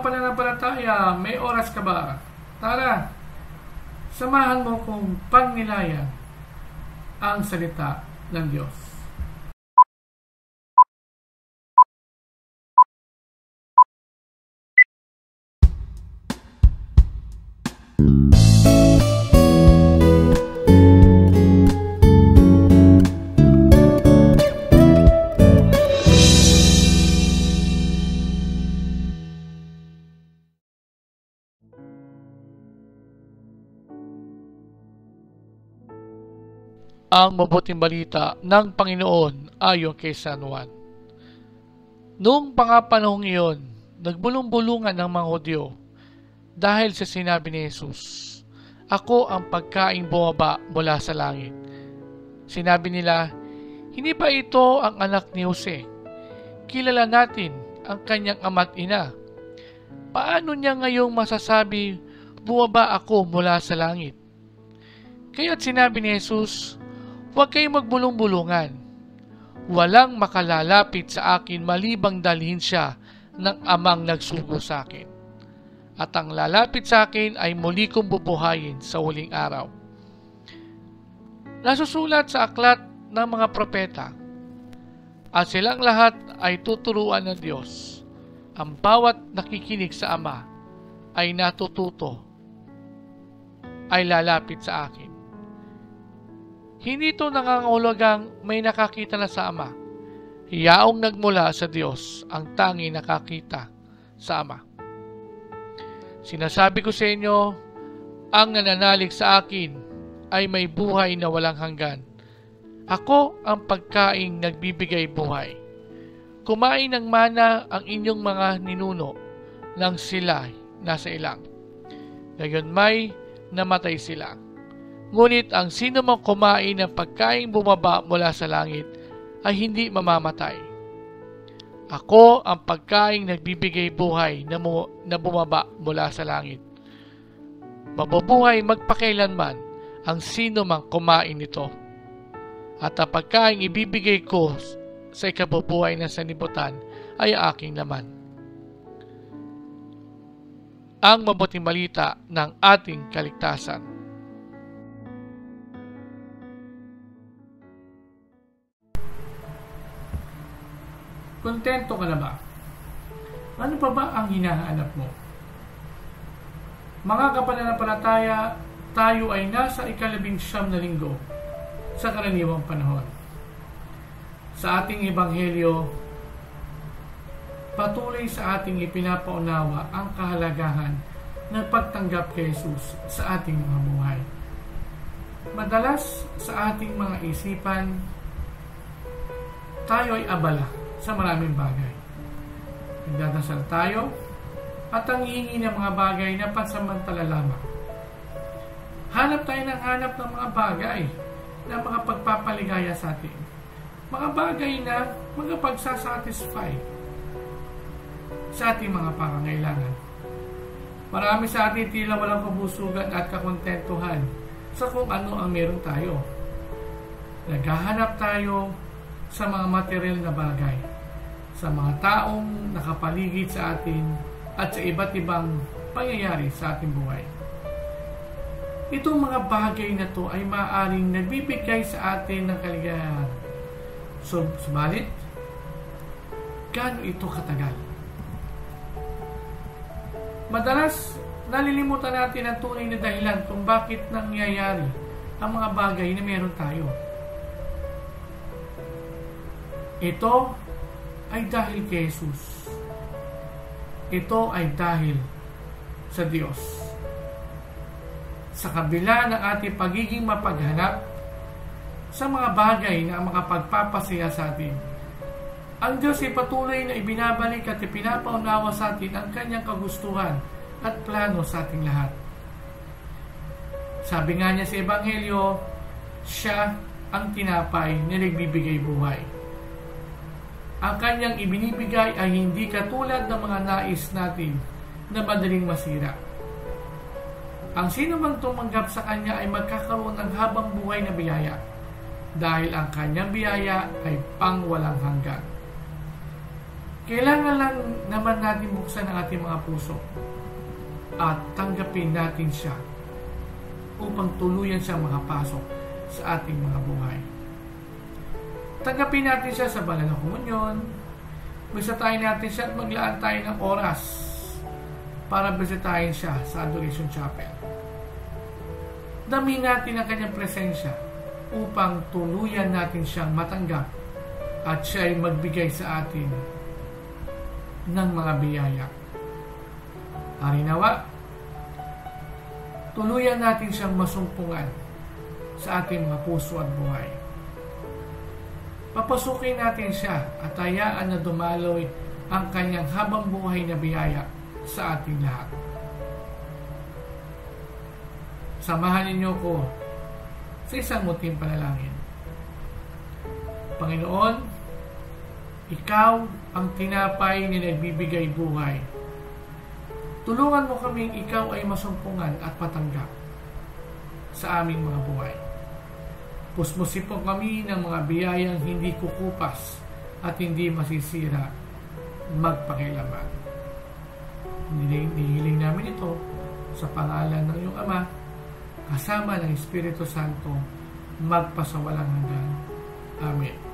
kapananampalataya, may oras ka ba? Tara, samahan mo kong pagnilayan ang salita ng Diyos. Ang mabuting balita ng Panginoon ayon kay San Juan. Noong pangapanahong iyon, nagbulong-bulungan ng mga Hudyo dahil sa sinabi ni Jesus, "Ako ang pagkaing bumaba mula sa langit." Sinabi nila, "Hindi ba ito ang anak ni Jose? Kilala natin ang kanyang ama't ina. Paano niya ngayong masasabi, 'Bumaba ako mula sa langit'?" Kaya't sinabi ni Jesus, "Huwag kayong magbulong-bulungan. Walang makalalapit sa akin malibang dalhin siya ng amang nagsugo sa akin. At ang lalapit sa akin ay muli kong bubuhayin sa huling araw." Nasusulat sa aklat ng mga propeta, at silang lahat ay tuturuan ng Diyos. Ang bawat nakikinig sa Ama ay natututo, ay lalapit sa akin. Hindi ito nangangahulugang may nakakita na sa Ama. Yaong nagmula sa Diyos ang tangi nakakita sa Ama. Sinasabi ko sa inyo, ang nananalig sa akin ay may buhay na walang hanggan. Ako ang pagkaing nagbibigay buhay. Kumain ng mana ang inyong mga ninuno nang sila nasa ilang. Ngayon may namatay sila. Ngunit ang sino mang kumain ng pagkaing bumaba mula sa langit ay hindi mamamatay. Ako ang pagkaing nagbibigay buhay na bumaba mula sa langit. Mabubuhay magpakailanman ang sino mang kumain nito. At ang pagkaing ibibigay ko sa ikabubuhay ng sanlibutan ay aking laman. Ang mabuting balita ng ating kaligtasan. Kontento ka na ba? Ano pa ba ang hinahanap mo? Mga kapananampalataya, tayo ay nasa 19 na linggo sa karaniwang panahon. Sa ating ebanghelyo, patuloy sa ating ipinapaunawa ang kahalagahan ng pagtanggap kay Jesus sa ating mga buhay. Madalas sa ating mga isipan, tayo ay abala sa maraming bagay. Nagdadasal tayo at ang hihingi ng mga bagay na pansamantala lamang. Hanap tayo ng hanap ng mga bagay na mga pagpapaligaya sa atin. Mga bagay na magpagsasatisfy sa ating mga pangangailangan. Marami sa atin tila walang kabusugan at kakontentuhan sa kung ano ang meron tayo. Naghahanap tayo sa mga material na bagay, sa mga taong nakapaligid sa atin at sa iba't ibang pangyayari sa ating buhay. Itong mga bagay na to ay maaaring nagbibigay sa atin ng kaligayahan. Subalit, gaano ito katagal? Madalas, nalilimutan natin ang tunay na dahilan kung bakit nangyayari ang mga bagay na meron tayo. Ito ay dahil kay Jesus. Ito ay dahil sa Diyos. Sa kabila ng ating pagiging mapaghanap sa mga bagay na makapagpapasaya sa atin, ang Diyos ay patuloy na ibinabalik at ipinapaunawa sa atin ang kanyang kagustuhan at plano sa ating lahat. Sabi nga niya sa Ebanghelyo, siya ang tinapay na nagbibigay buhay. Ang kanyang ibinibigay ay hindi katulad ng mga nais natin na madaling masira. Ang sino mang tumanggap sa kanya ay magkakaroon ng habang buhay na biyaya dahil ang kanyang biyaya ay pangwalang hanggan. Kailangan lang naman natin buksan ang ating mga puso at tanggapin natin siya upang tuluyan siya makapasok sa ating mga buhay. Tanggapin natin siya sa banal na komunyon, bisitahin natin siya at maglaan tayo ng oras para bisitahin siya sa Adoration Chapel. Damin natin ang kanyang presensya upang tuluyan natin siyang matanggap at siya ay magbigay sa atin ng mga biyaya. Harinawa, tuluyan natin siyang masumpungan sa ating mga puso at buhay. Papasukin natin siya at hayaan na dumaloy ang kanyang habang buhay na biyaya sa ating lahat. Samahan ninyo ko sa isang munting panalangin. Panginoon, Ikaw ang tinapay na nagbibigay buhay. Tulungan mo kaming Ikaw ay masumpungan at patanggap sa aming mga buhay. Puspusin po kami ng mga biyayang hindi kukupas at hindi masisira magpakailaman. Hinihiling namin ito sa pangalan ng iyong Ama, kasama ng Espiritu Santo, magpasawalang hanggan. Amen.